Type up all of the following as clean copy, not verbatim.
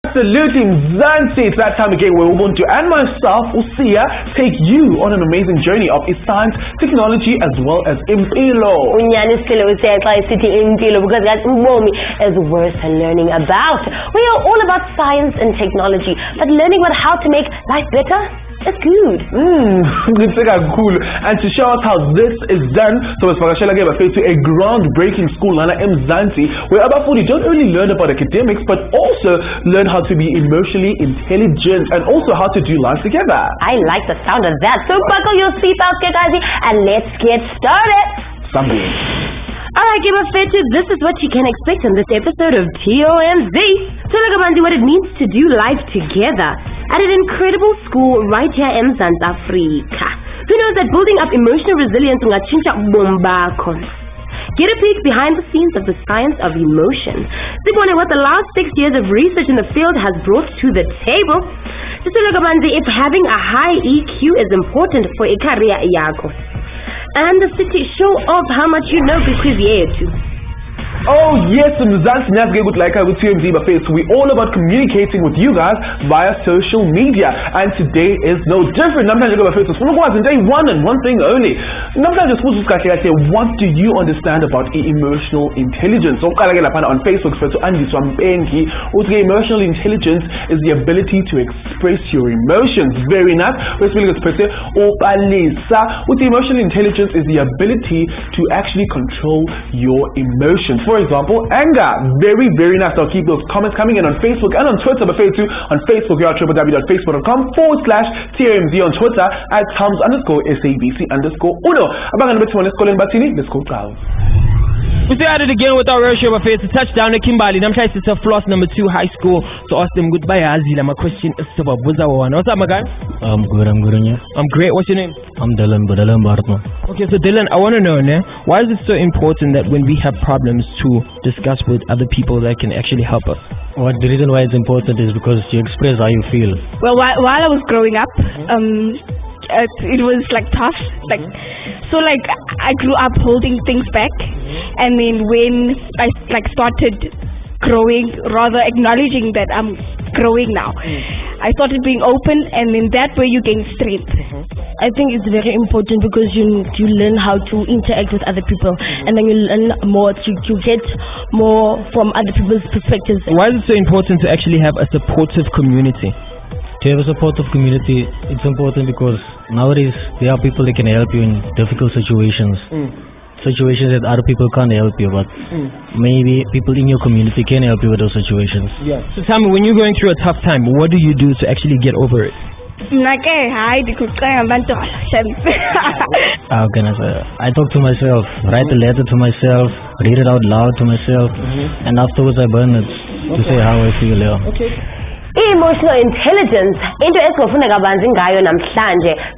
Absolutely, Mzansi. It's that time again where Ubuntu and myself, Usia, take you on an amazing journey of science, technology, as well as impilo. Because that ubomi is worth learning about. We are all about science and technology, but learning about how to make life better is good. It's cool. And to show us how this is done, so as Fakashela gave a face to a groundbreaking school, Lana Mzansi, where about you don't only learn about academics, but also learn how to be emotionally intelligent and also how to do life together. I like the sound of that. So buckle your seatbelts, guys, and let's get started. Alright, Game of Fetches, this is what you can expect in this episode of TOMz. So what it means to do life together at an incredible school right here in South Africa. Who knows that building up emotional resilience ungatshintsha ubomi bakho? Get a peek behind the scenes of the science of emotion. See what the last 6 years of research in the field has brought to the table. If having a high EQ is important for a career yakho. And the city show off how much you know because too. Oh yes, Mzansi good like I would TOMz face. We're all about communicating with you guys via social media, and today is no different. Sometimes you go face and day one and one thing only. Sometimes what do you understand about emotional intelligence? So on Facebook, emotional intelligence is the ability to express your emotions. Very nice. With emotional intelligence is the ability to actually control your emotions. For example, anger. Very, very nice. I'll keep those comments coming in on Facebook and on Twitter. But on Facebook, you are www.facebook.com/TOMz, on Twitter at TOMz_SABC_UNO. Let's go, Charles. We still at it again with our ratio of face. A touchdown to Kimbali. I'm trying to tell Floss number 2 high school to ask them goodbye. Azila, my question is about what's up, my guy? I'm good, and you? I'm great. What's your name? I'm Dylan Bartman. Okay, so Dylan, I want to know, why is it so important that when we have problems to discuss with other people that can actually help us? Well, the reason why it's important is because you express how you feel. Well, while I was growing up, it was tough. I grew up holding things back, and then when I started growing, rather acknowledging that I'm growing now, I started being open, and in that way you gain strength. I think it's very important because you learn how to interact with other people, and then you learn more to get more from other people's perspectives. Why is it so important to actually have a supportive community? To have a supportive community, it's important because nowadays there are people that can help you in difficult situations. Situations that other people can't help you, but maybe people in your community can help you with those situations. Yeah. So tell me, when you're going through a tough time, what do you do to actually get over it? How can I say? I talk to myself, write a letter to myself, read it out loud to myself, and afterwards I burn it to say how I feel. Yeah. Okay. Emotional intelligence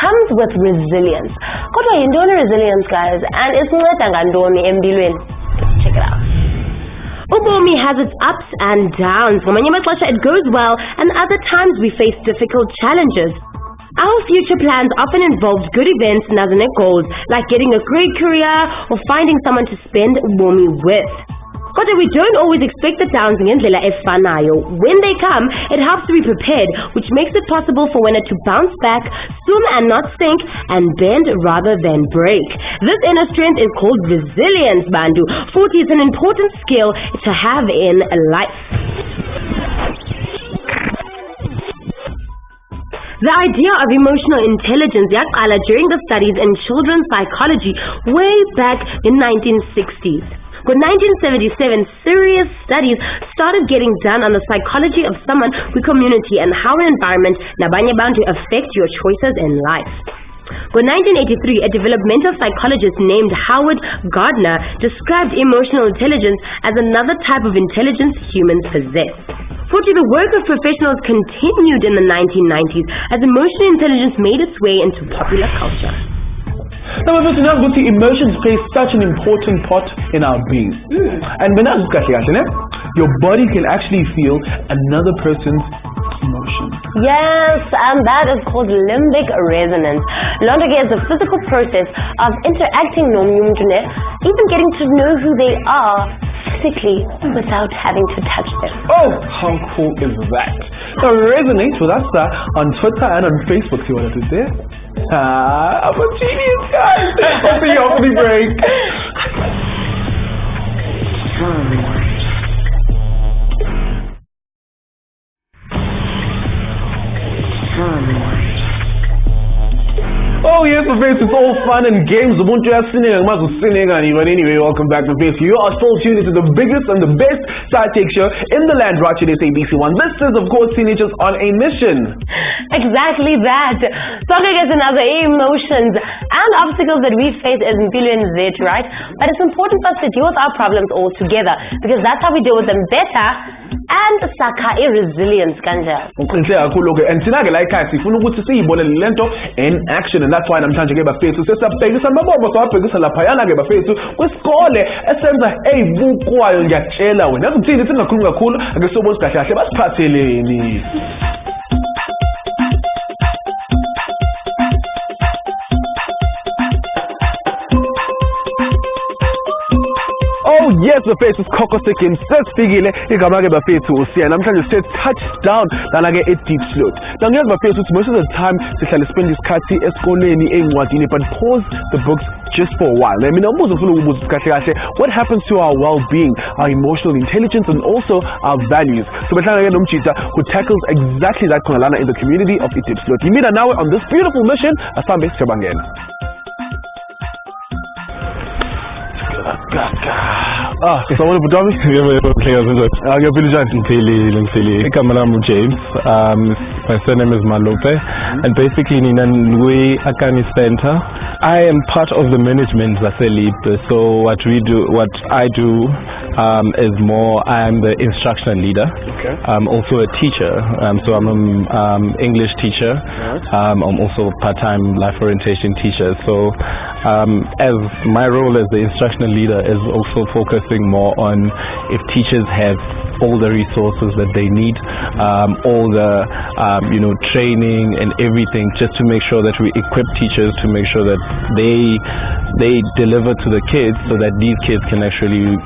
comes with resilience. What are you doing resilience, guys? And it's not check it out. Ubomi has its ups and downs. It goes well, and other times we face difficult challenges. Our future plans often involve good events and other goals, like getting a great career or finding someone to spend ubomi with. But we don't always expect the downs ngendlela efanayo. When they come, it helps to be prepared, which makes it possible for winner to bounce back, swim and not sink, and bend rather than break. This inner strength is called resilience, Bandu. 40 is an important skill to have in life. The idea of emotional intelligence yaqala during the studies in children's psychology way back in 1960s. In 1977, serious studies started getting done on the psychology of someone with community and how an environment nabanye bantu affect your choices in life. In 1983, a developmental psychologist named Howard Gardner described emotional intelligence as another type of intelligence humans possess. The work of professionals continued in the 1990s as emotional intelligence made its way into popular culture. Now, emotions play such an important part in our being. And when your body can actually feel another person's emotion. Yes, and that is called limbic resonance. Londege is the physical process of interacting even getting to know who they are physically without having to touch them. Oh, how cool is that? Now resonate with us on Twitter and on Facebook. See what I did there? I'm a genius, guys. I'll see you after the break. Oh yes, the face, it's all fun and games. But anyway, welcome back to Face. You are still tuned into the biggest and the best sidekick show in the land, right here at ABC1. This is, of course, Teenagers on a Mission. Exactly that. Talking is another emotions and obstacles that we face as Empilweni Zethu, right? But it's important for us to deal with our problems all together, because that's how we deal with them better and sakha resilience kanja. And tonight, like I see, in action, and that's why I'm trying to get back face. So sesabhekisa amabobo sawabhekisa laphayana ke bafethu kwisikole esenza eyibukwayo ngiyatshela wena akuthini singakhuluma kakhulu ake sobona kahle kahle basiphatheleni. Oh yes, the face is Coco Sikim. Says Figile, Igamage Bafetu, and I'm trying to say touchdown, then I get a deep slot. Now, here's Bafetu, most of the time, they shall spend this Kati Escoleni in Wadini, but pause the books just for a while. I mean, what happens to our well being, our emotional intelligence, and also our values? So, who tackles exactly that in the community of Itip Slot. You meet now on this beautiful mission, Asambe Chabangen. So what about me? James. My surname is Malope, and basically Ninanwe Akani Center. I am part of the management Zaselip. So what I do is more. I am the instructional leader. Okay. I'm also a teacher. So I'm an English teacher. I'm also a part-time life orientation teacher. So as my role as the instructional leader is also focusing more on if teachers have all the resources that they need, all the training and everything, just to make sure that we equip teachers to make sure that they deliver to the kids, so that these kids can actually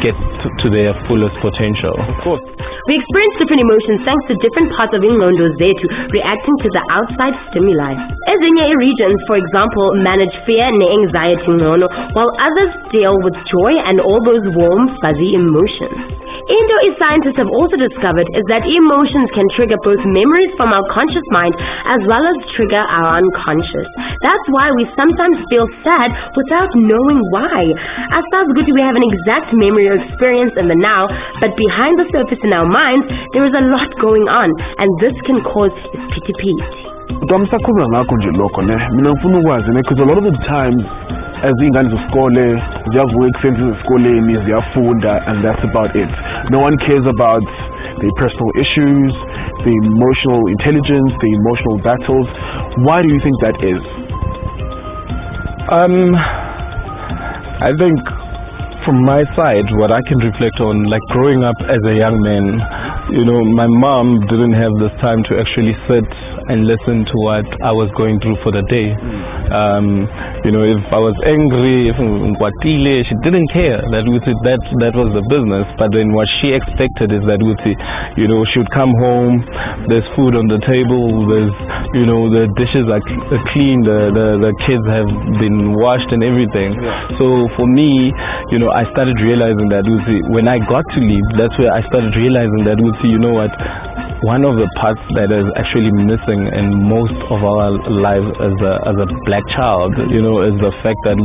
get to their fullest potential. Of course. We experience different emotions thanks to different parts of Ingqondo Zethu reacting to the outside stimuli. Ezinye regions, for example, manage fear and anxiety ngcono, while others deal with joy and all those warm, fuzzy emotions. Into scientists have also discovered is that emotions can trigger both memories from our conscious mind as well as trigger our unconscious. That's why we sometimes feel sad without knowing why. As far as good, we have an exact memory or experience in the now, but behind the surface in our minds, there is a lot going on, and this can cause pity. Because a lot of the times, as the guys of school, they have work senses of school, they have food, and that's about it. No one cares about the personal issues, the emotional intelligence, the emotional battles. Why do you think that is? I think from my side, what I can reflect on, like growing up as a young man, my mom didn't have this time to actually sit and listen to what I was going through for the day. If I was angry, if she didn't care. That was the business. But then what she expected is that she would come home, there's food on the table, there's the dishes are clean, the kids have been washed and everything. So for me, I started realizing that when I got to leave, that's where I started realizing that one of the parts that is actually missing in most of our lives as a black child, is the fact that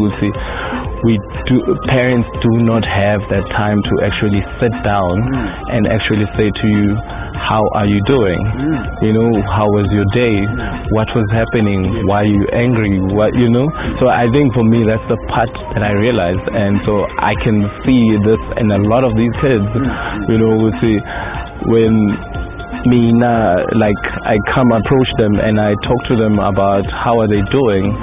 parents do not have that time to actually sit down and actually say to you, how are you doing? How was your day? What was happening? Why are you angry? So I think for me that's the part that I realized, and so I can see this in a lot of these kids. When I approach them and I talk to them about how are they doing,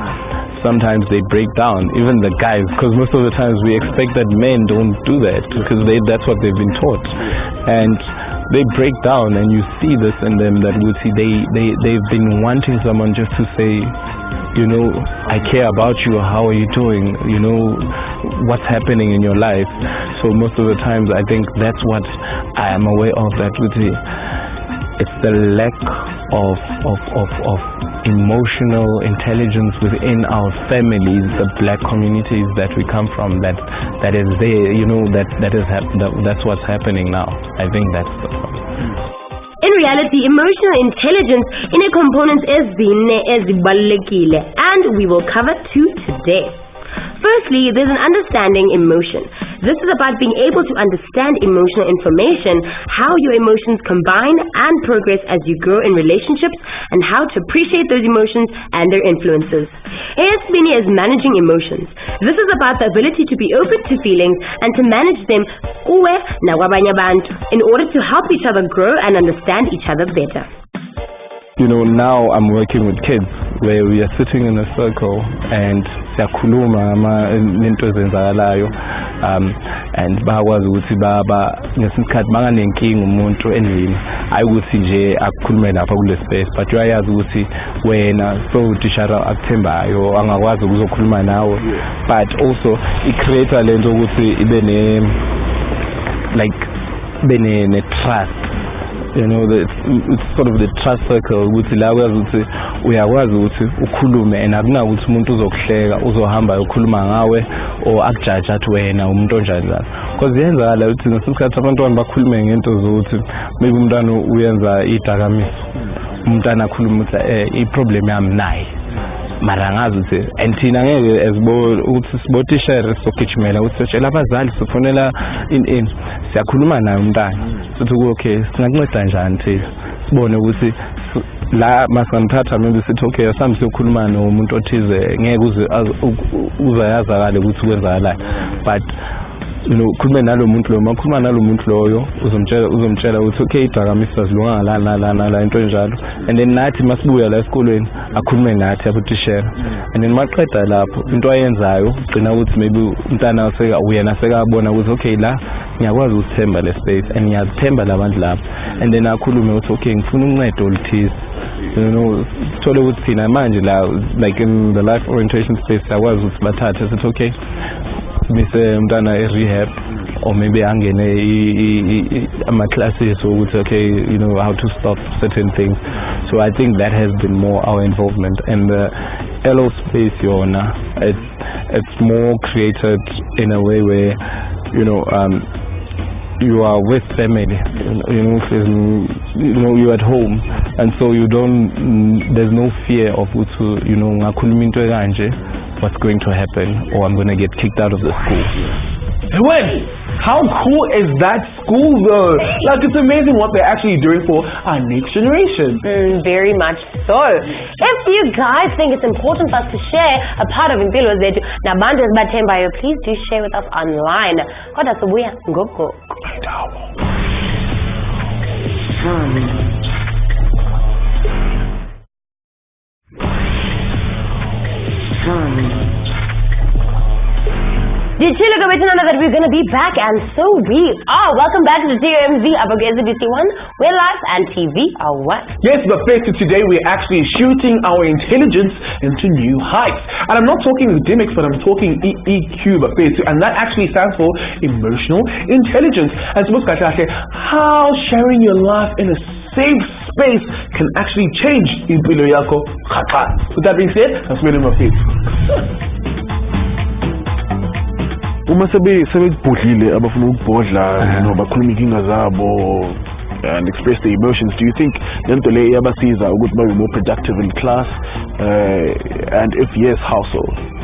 sometimes they break down, even the guys, because most of the times we expect that men don't do that because that's what they've been taught, and they break down, and you see this in them that they've been wanting someone just to say, I care about you, how are you doing, what's happening in your life. So most of the times I think that's what I am aware of, that it's the lack of emotional intelligence within our families, the black communities that we come from, that is there, that's what's happening now. I think that's the problem. In reality, emotional intelligence in a component is ezibalulekile, and we will cover two today. Firstly, there's an understanding emotion. This is about being able to understand emotional information, how your emotions combine and progress as you grow in relationships, and how to appreciate those emotions and their influences. Esbini is managing emotions. This is about the ability to be open to feelings and to manage them in order to help each other grow and understand each other better. Now I'm working with kids where we are sitting in a circle and siyakhuluma into ezenzakalayo, and bakwazi ukuthi ngesikhathi banganenkinga umuntu endlini, hayi ukuthi nje akukhulume lapha kule space, but uyayazi ukuthi wena so utishara akuthembayo angakwazi ukuzokhuluma nawe, but also i-create lento ukuthi ibe ne trust. It's sort of the trust circle ukuthi la uyakwazi ukuthi ukhulume, and akuna ukuthi umuntu uzokuhleka uzohamba ukhuluma ngawe or akujaje athi wena umuntu onjani njalo, because yenzakala ukuthi ngesikhathi abantwana bakhulume ngento zokuthi maybe umntwana uyenza idakamizwa, umntwana akhuluma ukuthi i-problem yami naye, mara ngazi ukuthi and thina ngeke ukuthi sibotishere sogijimela ukuthi sitshela abazali sifonela in siyakhuluma naye umntana sithi okay singakunceda njani thina sibone ukuthi la masamthatha maybe sithi okay asambe siyokhuluma nomuntu othize ngeke uzayazakale ukuthi kwenzakalayo, but khuluma nalo muntu lo, makhuluma nalo muntu loyo uzomtshela ukuthi okay idakamizwa zilunga la into enjalo, and then nathi masibuya la esikolweni akhulume nathi abutishera, and then maqeda lapho into ayenzayo ugcina ukuthi maybe umntana uyena sekabona ukuthi okay la ngiyakwazi ukuthemba le space and ngiyazithemba labantu lapho, and then akhulume ukuthi okay ngifuna uncedo oluthize. Thole ukuthi thina manje la like in the life orientation space akwazi ukuthi bathathe sithi okay bese umntana rehab or maybe angene ama-classes ukuthi okay how to stop certain things. So I think that has been more our involvement, and the LO space it's more created in a way where you are with family, you're at home, and so there's no fear of what's going to happen, or I'm going to get kicked out of the school. When? How cool is that school though? Like, it's amazing what they're actually doing for our next generation. Very much so. If you guys think it's important for us to share a part of Impilo Zethu Nabantu Bathembayo, please do share with us online. Kodwa sibuya ngoko. Did you look at that we're going to be back? And so we are. Welcome back to the TOMz SABC1, where life and TV are what? Yes, but basically today we're actually shooting our intelligence into new heights. And I'm not talking academics, but I'm talking EQ, but basically, and that actually stands for emotional intelligence. And so how sharing your life in a safe space can actually change impilo yakho. With that being said, let's read my face. Uma sebekubhodlile abafuna ukubhodla bakhuluma inkinga zabo and express their emotions, do you think lento le iyabasiza ukuthi babe more productive in class, and if yes, how so?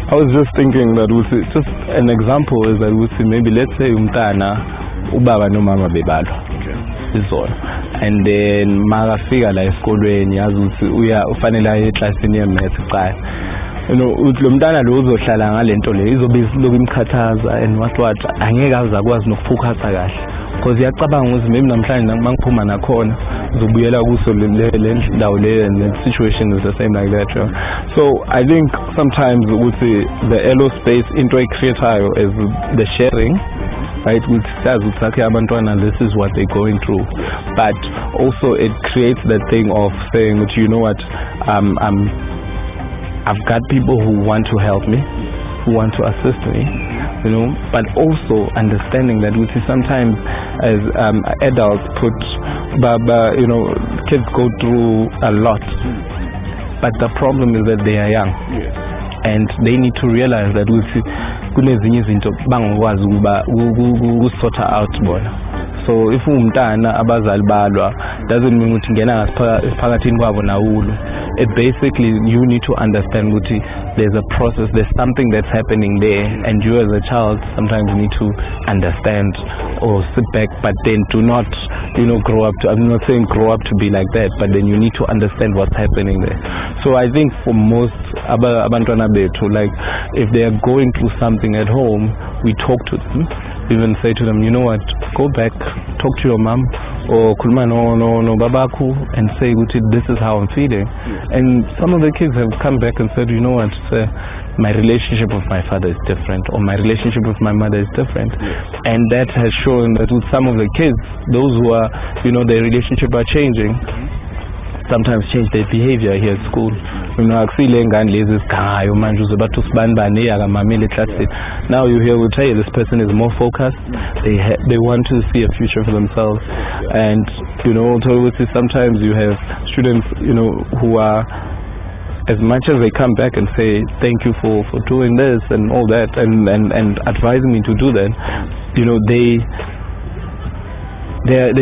I was just thinking that just an example is that maybe let's say umntana ubaba nomama bebalwa izolo, and then makafika la esikolweni yazi ukuthi ufanele aye eclassini ye-maths qala, lo mntana lo uzohlala ngalento le izobe lokhu imkhathaza and what angeke azakwazi nokufocus kahle, because iyacabanga ukuthi maybe namhlanje mangiphuma nakhona uzobuyela kuso le ndawo le, and the situation is the same like that. So I think sometimes the LO space into creator is the sharing, right? With this is what they're going through, but also it creates the thing of saying, you know what, I've got people who want to help me, who want to assist me, you know, but also understanding that we see sometimes as adults you know, kids go through a lot, but the problem is that they are young, and they need to realize that we see kunezinye izinto bangakwazi ukuba sort out bona. So if umntana abazali balwa doesn't mean ukuthi ngena phakathini kwabo nawulo. It basically, you need to understand that there's a process, there's something that's happening there, and you as a child sometimes need to understand or sit back, but then do not, you know, grow up to, I'm not saying grow up to be like that, but then you need to understand what's happening there. So I think for most abantwana bethu, like if they are going through something at home, we talk to them, even say to them, you know what, go back, talk to your mom, or kulma no babaku, and say, this is how I'm feeling. And some of the kids have come back and said, you know what, my relationship with my father is different, or my relationship with my mother is different. And that has shown that with some of the kids, those who are, you know, their relationship are changing, sometimes change their behavior here at school. You know, now you hear, will tell you, this person is more focused, they want to see a future for themselves. And, you know, sometimes you have students, you know, who are, as much as they come back and say thank you for doing this and all that, and advising me to do that, you know, they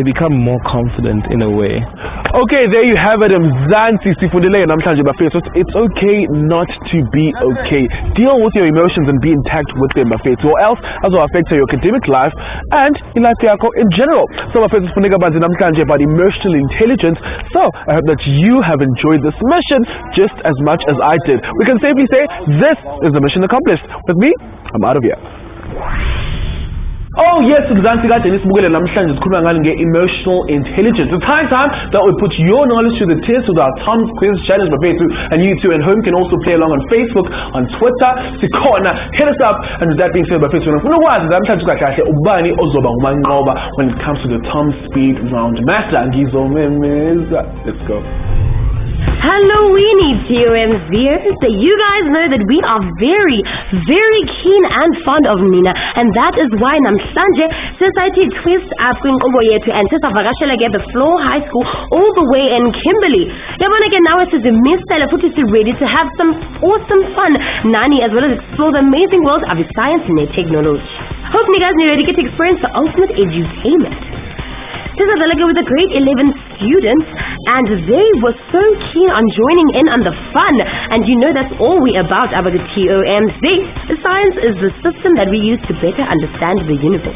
become more confident in a way. Okay, there you have it. Mzansi sifundile namhlanje bafethu. It's okay not to be okay. Deal with your emotions and be intact with them bafethu, or else as will affect your academic life and in life yakho in general. So bafethu sifundile kabanzi namhlanje about emotional intelligence. So I hope that you have enjoyed this mission just as much as I did. We can safely say this is the mission accomplished. With me, I'm out of here. Oh yes, Mzansi kade nisibukele namhlanje sikhuluma ngalo nge-emotional intelligence. It's high time that we put your knowledge to the test with our TOMz quiz challenge bafethu, and you too at home can also play along on Facebook, on Twitter, sikhona, hit us up. And with that being said bafethu, ngifuna ukwazi namhlanje kahle ubani ozoba ngumanqoba when it comes to the TOMz speed round master. Ngizomemeza. Let's go. Halloweeny TOMz viewers, so you guys know that we are very, very keen and fond of Nina, and that is why namhlanje society twist up kwinkqubo yethu and sisavakashela ke the Floor High School all the way in Kimberley. Yabona ke nawe sizimisele futhi ready to have some awesome fun nani, as well as explore the amazing world of science and technology. Hope you guys are ready to experience the ultimate edutainment. This is with the grade 11 students, and they were so keen on joining in on the fun. And you know that's all we about the TOMz. Science is the system that we use to better understand the universe.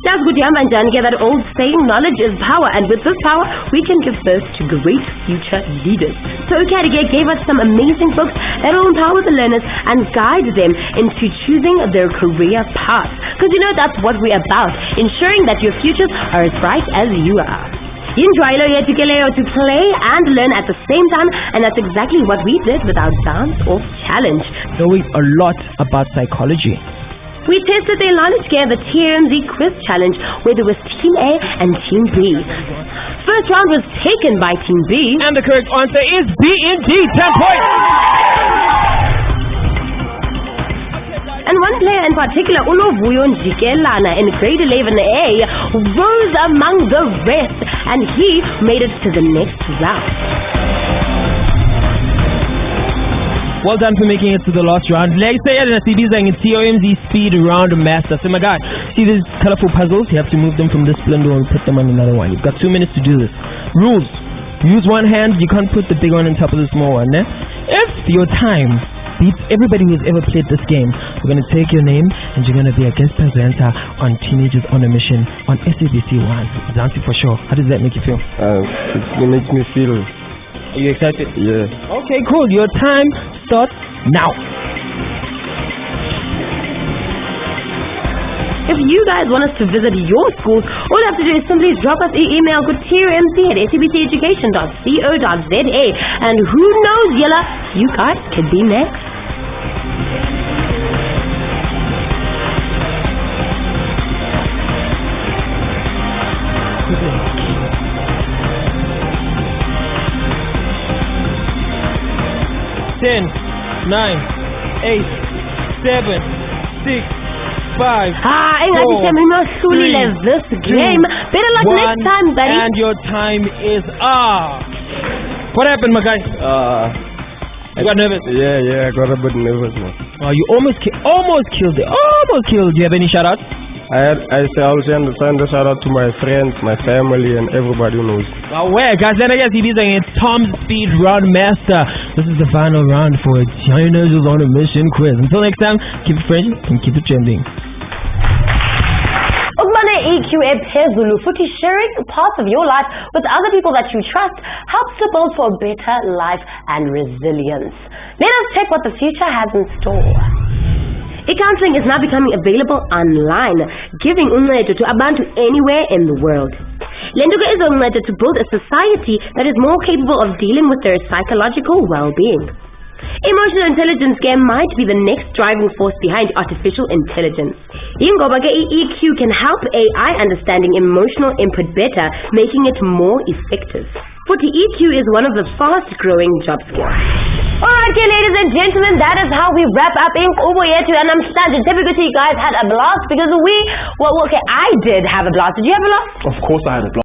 That's good, and that old saying, knowledge is power, and with this power, we can give birth to great future leaders. So Kadige gave us some amazing books that will empower the learners and guide them into choosing their career path. Because you know that's what we're about, ensuring that your futures are as bright as you are. Enjoy to play and learn at the same time, and that's exactly what we did with our Dance Off Challenge. Knowing a lot about psychology. We tested their knowledge here, the TOMz quiz challenge, where there was Team A and Team B. First round was taken by Team B. And the correct answer is B indeed, 10 points! And one player in particular, Unovuyo Njikelana in grade 11A, rose among the rest, and he made it to the next round. Well done for making it to the last round. Let's say it in a CD's and TOMz speed round master. So my God, see these colorful puzzles? You have to move them from this spindle and put them on another one. You've got 2 minutes to do this. Rules: use one hand. You can't put the big one on top of the small one. If your time beats everybody who's ever played this game, we're going to take your name and you're going to be a guest presenter on Teenagers on a Mission on SABC 1. Zansi for sure. How does that make you feel? It makes me feel. Are you excited? Yeah. Okay, cool. Your time starts now. If you guys want us to visit your school, all you have to do is simply drop us an email to tomz@sabceducation.co.za, and who knows, Yella, you guys could be next. Ten, 9, 8, 7, 6, 5. This game. Better luck next time, buddy. And your time is up. What happened, my guy? You got nervous? Yeah, I got a bit nervous, man. Oh, you almost killed it. Almost killed. Do you have any shout-outs? I'll send a shout out to my friends, my family, and everybody who knows. Well, where, guys? Then I guess it's TOMz Speed Round Master. This is the final round for China's on a Mission quiz. Until next time, keep it friendly and keep it trending. EQ ephezulu futhi sharing parts of your life with other people that you trust helps to build for a better life and resilience. Let us check what the future has in store. E-counseling is now becoming available online, giving uncedo to abantu anywhere in the world. Lenduka is uncedo to build a society that is more capable of dealing with their psychological well-being. Emotional intelligence game might be the next driving force behind artificial intelligence. Ingoba ke EQ can help AI understanding emotional input better, making it more effective. Futhi EQ is one of the fast-growing job skills. Alright, ladies and gentlemen, that is how we wrap up in Ubo Yetu, and I'm standing. Typically, you guys had a blast because I did have a blast. Did you have a blast? Of course I had a blast.